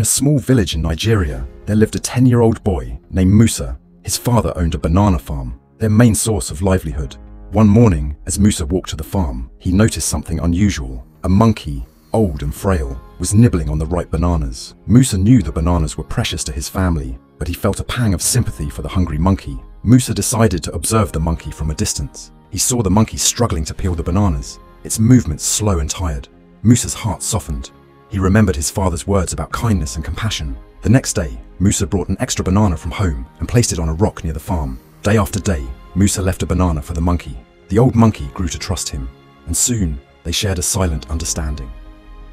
a small village in Nigeria, there lived a 10-year-old boy named Musa. His father owned a banana farm, their main source of livelihood. One morning, as Musa walked to the farm, he noticed something unusual. A monkey, old and frail, was nibbling on the ripe bananas. Musa knew the bananas were precious to his family, but he felt a pang of sympathy for the hungry monkey. Musa decided to observe the monkey from a distance. He saw the monkey struggling to peel the bananas, its movements slow and tired. Musa's heart softened. He remembered his father's words about kindness and compassion. The next day, Musa brought an extra banana from home and placed it on a rock near the farm. Day after day, Musa left a banana for the monkey. The old monkey grew to trust him, and soon they shared a silent understanding.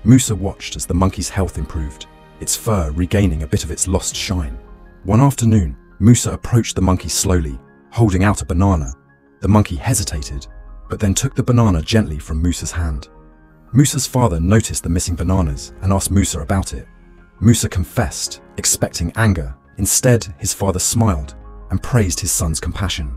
Musa watched as the monkey's health improved, its fur regaining a bit of its lost shine. One afternoon, Musa approached the monkey slowly, holding out a banana. The monkey hesitated, but then took the banana gently from Musa's hand. Musa's father noticed the missing bananas and asked Musa about it. Musa confessed, expecting anger. Instead, his father smiled and praised his son's compassion.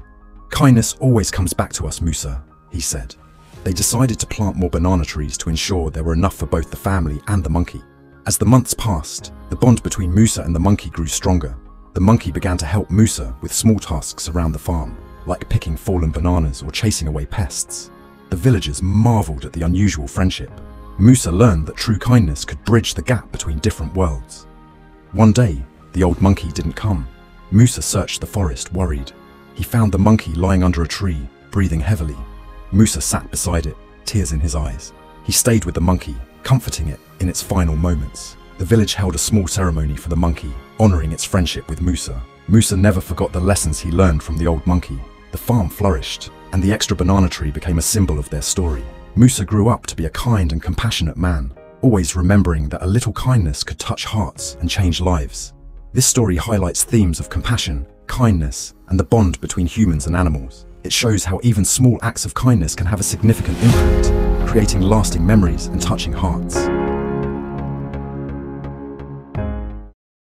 "Kindness always comes back to us, Musa," he said. They decided to plant more banana trees to ensure there were enough for both the family and the monkey. As the months passed, the bond between Musa and the monkey grew stronger. The monkey began to help Musa with small tasks around the farm, like picking fallen bananas or chasing away pests. The villagers marveled at the unusual friendship. Musa learned that true kindness could bridge the gap between different worlds. One day, the old monkey didn't come. Musa searched the forest, worried. He found the monkey lying under a tree, breathing heavily. Musa sat beside it, tears in his eyes. He stayed with the monkey, comforting it in its final moments. The village held a small ceremony for the monkey, honoring its friendship with Musa. Musa never forgot the lessons he learned from the old monkey. The farm flourished, and the extra banana tree became a symbol of their story. Musa grew up to be a kind and compassionate man, always remembering that a little kindness could touch hearts and change lives. This story highlights themes of compassion, kindness, and the bond between humans and animals. It shows how even small acts of kindness can have a significant impact, creating lasting memories and touching hearts.